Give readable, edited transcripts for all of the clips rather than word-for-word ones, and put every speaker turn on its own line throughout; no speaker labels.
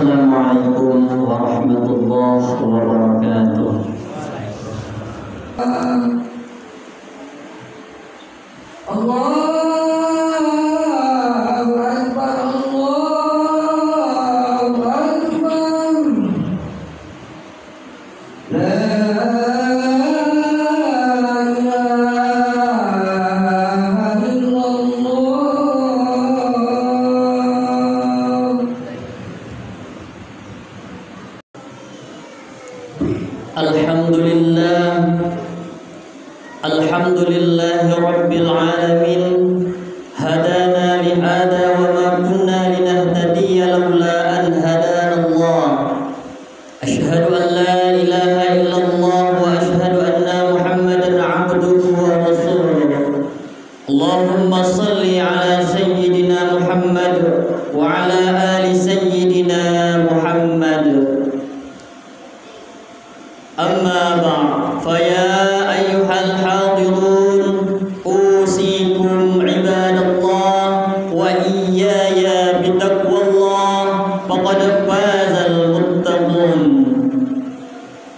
Assalamualaikum warahmatullahi wabarakatuh. Alhamdulillah rabbil alamin hadana li hada wa ma kunna linahtadiya laula an hadana Allah. Ashhadu an la ilaha illallah wa ashhadu anna Muhammadan abduhu wa rasuluh. Allahumma salli ala sayyidina Muhammad wa ala ali sayyidina Muhammad. Amma ba'd, fa ya ayyuhal hadirun usikum ibadallah wa iyaya bitaqwallah faqad fazal muttaqun.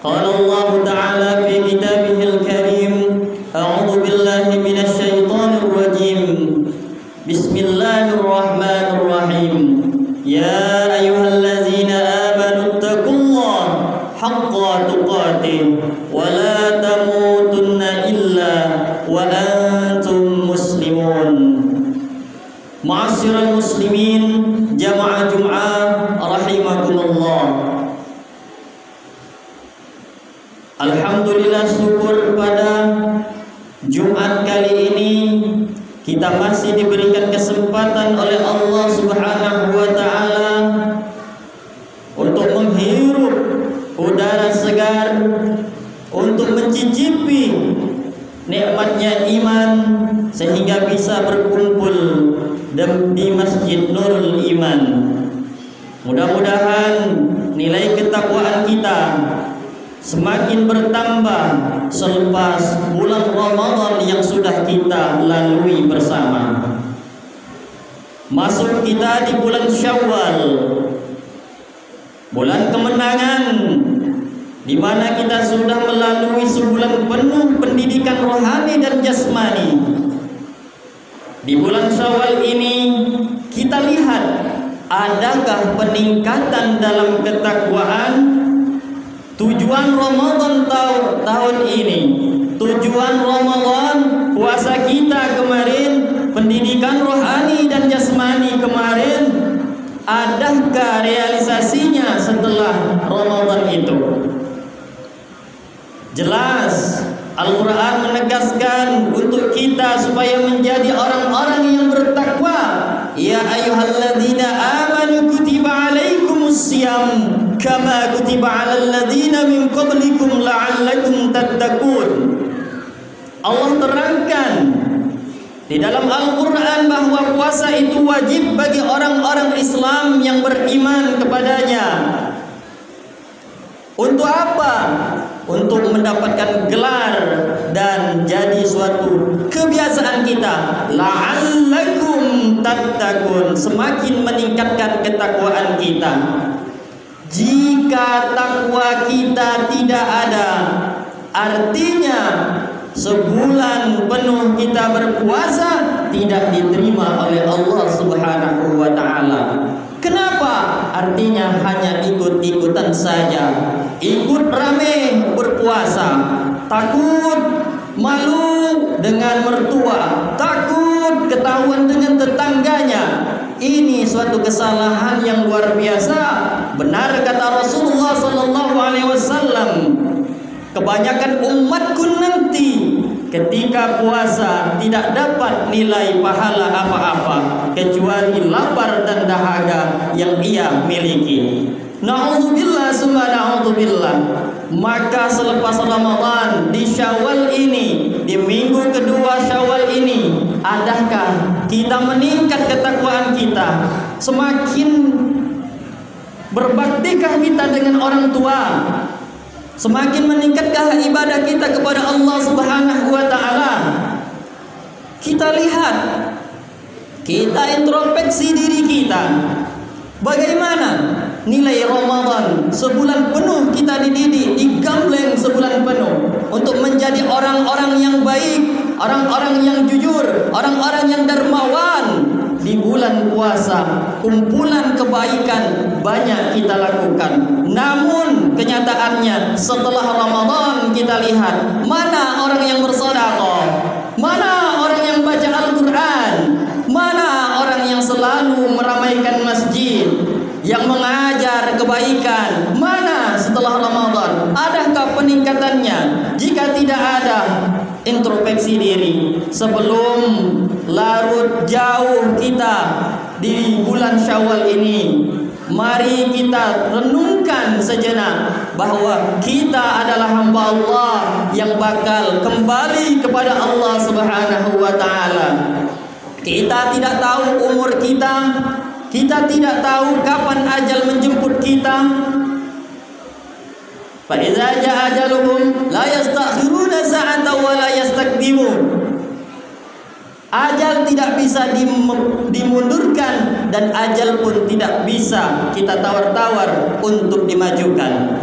Qala Allah ta'ala fi kitabihil karim, a'udzu billahi minasy syaithanir rajim. Bismillahirrahmanirrahim. Ya ayyuhallazina amanu taqullaha haqqa tuqatih wa la tamutunna illa wa antum muslimun. Ma'asyiral muslimin, jamaah Jum'ah rahimakumullah. Alhamdulillah, syukur pada Jumat kali ini kita masih diberikan kesempatan oleh Allah Subhanahu wa taala untuk menghirup udara segar, untuk mencicipi nikmatnya iman sehingga bisa berkumpul di Masjid Nurul Iman. Mudah-mudahan nilai ketakwaan kita semakin bertambah selepas bulan Ramadan yang sudah kita lalui bersama. Masuk kita di bulan Syawal, bulan kemenangan, di mana kita sudah melalui sebulan penuh pendidikan rohani dan jasmani. Di bulan Syawal ini kita lihat adakah peningkatan dalam ketakwaan. Tujuan Ramadan tahun ini, tujuan Ramadan puasa kita kemarin, pendidikan rohani dan jasmani kemarin, adakah realisasinya setelah Ramadan itu? Jelas Al-Quran menegaskan untuk kita supaya menjadi orang-orang yang bertakwa. Ya ayyuhalladzina amanu kutiba alaikumus siyam kama kutiba alal ladzina min qablikum la'allakum tattaqun. Allah terangkan di dalam Al-Quran bahwa puasa itu wajib bagi orang-orang Islam yang beriman kepadanya. Untuk apa? Untuk mendapatkan gelar dan jadi suatu kebiasaan kita. La'allakum tattaqun, semakin meningkatkan ketakwaan kita. Jika takwa kita tidak ada, artinya sebulan penuh kita berpuasa tidak diterima oleh Allah Subhanahu wa taala. Kenapa? Artinya hanya ikut-ikutan saja, ikut rame berpuasa, takut malu dengan mertua, takut ketahuan dengan tetangganya. Ini suatu kesalahan yang luar biasa. Benar kata Rasulullah sallallahu alaihi wasallam, kebanyakan umatku nanti ketika puasa tidak dapat nilai pahala apa-apa kecuali lapar dan dahaga yang ia miliki. Na'udzubillah summa na'udzubillah. Maka selepas Ramadan di Syawal ini, di minggu kedua Syawal ini, adakah kita meningkat ketakwaan kita? Semakin berbaktikah kita dengan orang tua? Semakin meningkatkah ibadah kita kepada Allah Subhanahu wa taala? Kita lihat, kita introspeksi diri kita. Bagaimana? nilai Ramadan. Sebulan penuh kita dididik, digambleng sebulan penuh untuk menjadi orang-orang yang baik, orang-orang yang jujur, orang-orang yang dermawan. Di bulan puasa, kumpulan kebaikan banyak kita lakukan. Namun kenyataannya setelah Ramadan kita lihat, mana orang yang bersedekah, mana orang yang baca Al-Quran, mana orang yang selalu meramaikan masjid, yang mengajar kebaikan. Mana setelah Ramadan? Adakah peningkatannya? Jika tidak ada, introspeksi diri sebelum larut jauh kita di bulan Syawal ini. Mari kita renungkan sejenak bahwa kita adalah hamba Allah yang bakal kembali kepada Allah Subhanahu wa taala. Kita tidak tahu umur kita, kita tidak tahu kapan ajal menjemput kita. Fa idza jaa ajaluhum la yastakhiruna sa'atan wa la yastakdimun. Ajal tidak bisa dimundurkan dan ajal pun tidak bisa kita tawar-tawar untuk dimajukan.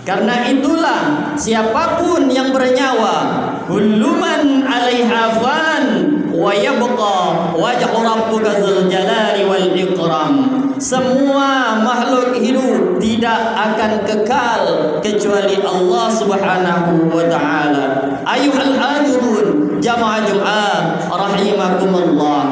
Karena itulah siapapun yang bernyawa, kullu man 'alaiha fan wa yabqa wajhu rabbika dzul jalali wal ikram. Semua makhluk hidup tidak akan kekal kecuali Allah Subhanahu wa taala. Ayuhal hadirun jamaah Jumat rahimakumullah.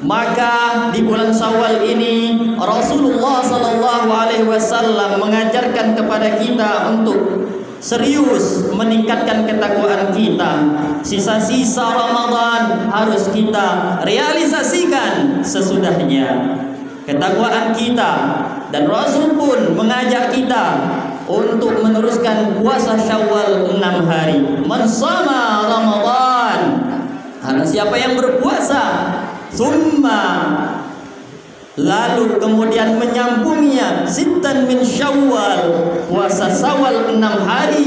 Maka di bulan Syawal ini Rasulullah sallallahu alaihi wasallam mengajarkan kepada kita untuk serius meningkatkan ketakwaan kita. Sisa-sisa Ramadan harus kita realisasikan sesudahnya ketakwaan kita, dan Rasul pun mengajak kita untuk meneruskan puasa Syawal 6 hari. Man shama Ramadan, karena siapa yang berpuasa summa lalu kemudian menyambungnya sittan min Syawal, puasa Syawal 6 hari,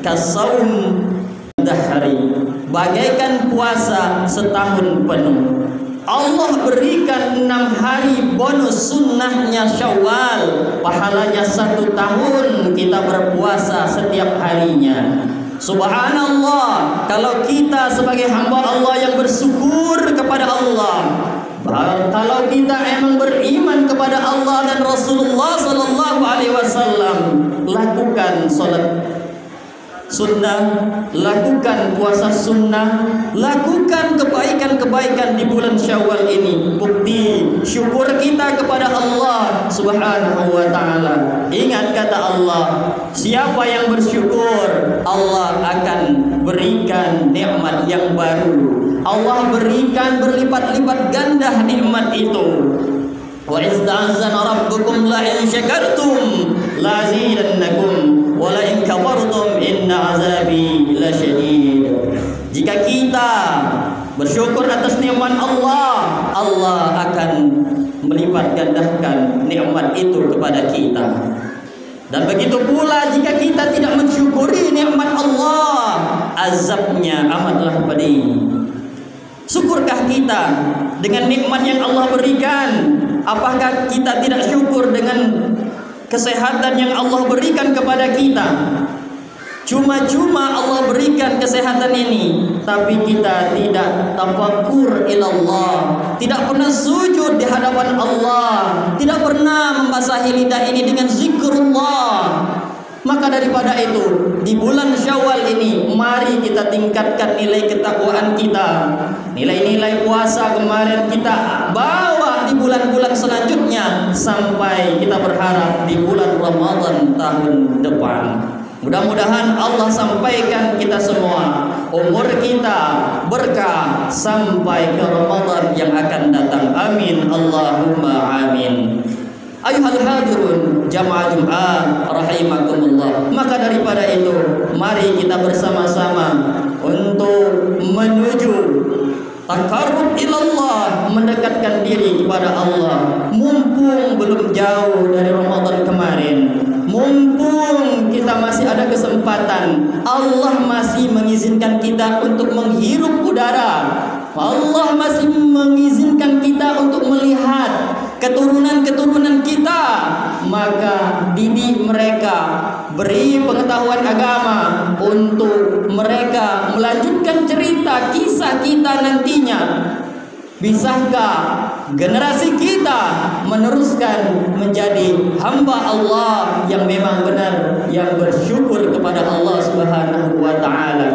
kasaum dahri, bagaikan puasa setahun penuh. Allah berikan 6 hari bonus sunnahnya Syawal, pahalanya 1 tahun kita berpuasa setiap harinya. Subhanallah, kalau kita sebagai hamba Allah yang bersyukur kepada Allah, kalau kita emang beriman kepada Allah dan Rasulullah sallallahu alaihi wasallam, lakukan salat sunnah, lakukan puasa sunnah, lakukan kebaikan-kebaikan di bulan Syawal ini. Bukti syukur kita kepada Allah Subhanahu wa taala. Ingat kata Allah, siapa yang bersyukur, Allah akan berikan nikmat yang baru. Allah berikan berlipat-lipat ganda nikmat itu. Wa ista'azana rabbukum la in syakartum la azidannakum wa la in kafartum inna azabi lasyadid. Jika kita bersyukur atas nikmat Allah, Allah akan melipat gandakan nikmat itu kepada kita. Dan begitu pula jika kita tidak mensyukuri nikmat Allah, azabnya amatlah pedih. Syukurkah kita dengan nikmat yang Allah berikan? Apakah kita tidak syukur dengan kesehatan yang Allah berikan kepada kita? Cuma-cuma Allah berikan kesehatan ini, tapi kita tidak tafakkur ilallah, tidak pernah sujud di hadapan Allah, tidak pernah membasahi lidah ini dengan zikrullah. Maka daripada itu, di bulan Syawal ini, mari kita tingkatkan nilai ketakwaan kita. Nilai-nilai puasa kemarin kita bawa di bulan-bulan selanjutnya, sampai kita berharap di bulan Ramadan tahun depan. Mudah-mudahan Allah sampaikan kita semua, umur kita berkah sampai ke Ramadan yang akan datang. Amin, Allahumma amin. Ayuhal hadirun jamaah Jumat rahimakumullah. Maka daripada itu, mari kita bersama-sama untuk menuju taqarrub ilallah, mendekatkan diri kepada Allah. Mumpung belum jauh dari Ramadan kemarin, mumpung kita masih ada kesempatan, Allah masih mengizinkan kita untuk menghirup udara, Allah masih mengizinkan kita untuk melihat keturunan-keturunan kita. maka didik mereka, beri pengetahuan agama untuk mereka melanjutkan cerita kisah kita nantinya. Bisakah generasi kita meneruskan menjadi hamba Allah yang memang benar, yang bersyukur kepada Allah Subhanahu wa taala.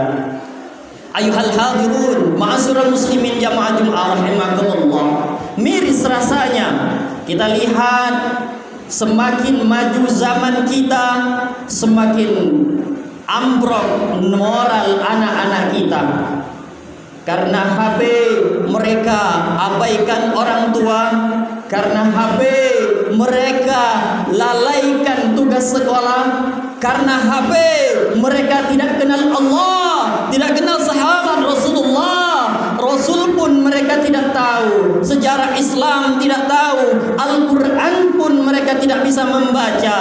Ayuhal hadirun, ma'asyiral muslimin jamaah Jumat rahimakumullah. Miris rasanya kita lihat semakin maju zaman kita, semakin ambruk moral anak-anak kita. Karena HP mereka abaikan orang tua, karena HP mereka lalaikan tugas sekolah, karena HP mereka tidak kenal Allah, tidak kenal sahabat Rasulullah. Rasul pun mereka tidak tahu, sejarah Islam tidak tahu, Al-Quran pun mereka tidak bisa membaca.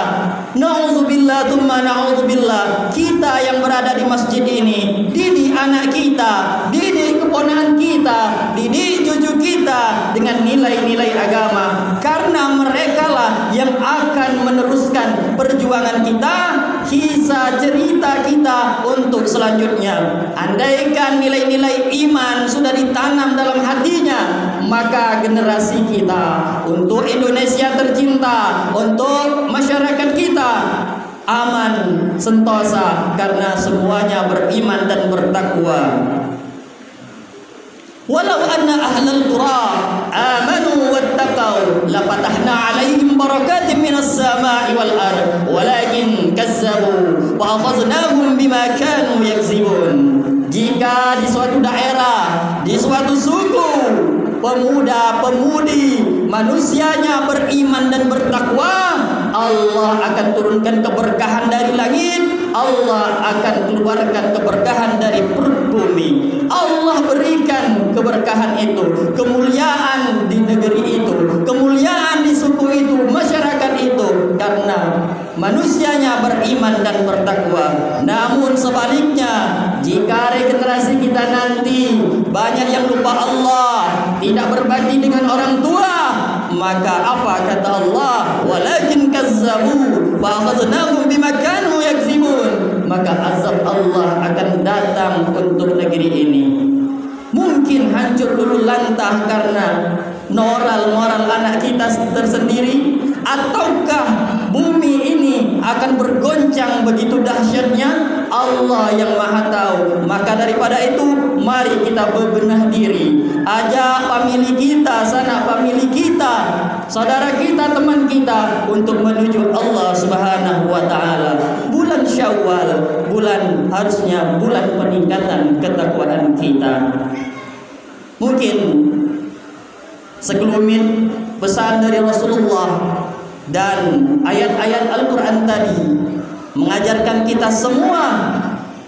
Na'udzubillah tsumma na'udzubillah. Kita yang berada di masjid ini, didik anak kita, didik keponakan kita, didik cucu kita dengan nilai-nilai agama. Karena merekalah yang akan meneruskan perjuangan kita, kisah cerita kita untuk selanjutnya. Andaikan nilai-nilai iman sudah ditanam dalam hatinya, maka generasi kita untuk Indonesia tercinta, untuk masyarakat kita aman sentosa karena semuanya beriman dan bertakwa. Walau anna ahlal qura amanu wattaqau lafatahna alaihim barakatin minas sama'i wal ard walakin kazzabu wa akhadnahum bima kanu yakzibun. Jika di suatu daerah, di suatu suku, pemuda-pemudi manusianya beriman dan bertakwa, Allah akan turunkan keberkahan dari langit, Allah akan keluarkan keberkahan dari perut bumi. Allah berikan keberkahan itu, kemuliaan di negeri itu, kemuliaan di suku itu, masyarakat itu, karena manusianya beriman dan bertakwa. Namun sebaliknya, jika regenerasi kita nanti banyak yang lupa Allah, tidak berbakti dengan orang tua, maka apa kata Allah? Walakin kazzabu wa akhadnahum bima kanu yakzibun. Maka azab Allah akan datang untuk negeri ini. Mungkin hancur dulu lantah karena moral anak kita tersendiri, ataukah bumi ini akan bergoncang begitu dahsyatnya? Allah yang Maha tahu. Maka daripada itu, mari kita bebenah diri, ajak famili kita, sanak famili kita, saudara kita, teman kita untuk menuju Allah Subhanahu wa taala. Bulan Syawal, harusnya bulan peningkatan ketakwaan kita. Mungkin sekelumit pesan dari Rasulullah dan ayat-ayat Al-Quran tadi mengajarkan kita semua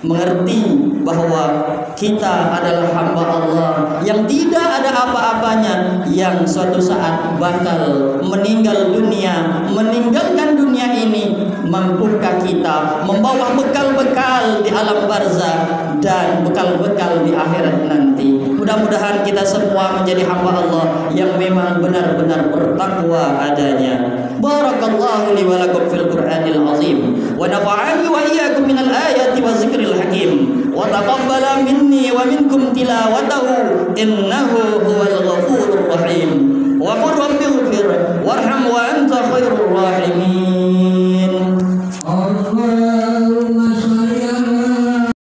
mengerti bahwa kita adalah hamba Allah yang tidak ada apa-apanya, yang suatu saat bakal meninggal dunia, meninggalkan dunia ini. Mampukah kita membawa bekal-bekal di alam barzakh dan bekal-bekal di akhirat nanti? Mudah-mudahan kita semua menjadi hamba Allah yang memang benar-benar bertakwa adanya. Barakallahu li wa lakum fil Qur'anil azim wa nafa'ani wa iyyakum minal ayati wa zikril hakim wa taqabbala minni wa minkum tilawatahu innahu huwal ghafurur rahim. Wa qur rabbighfir warham wa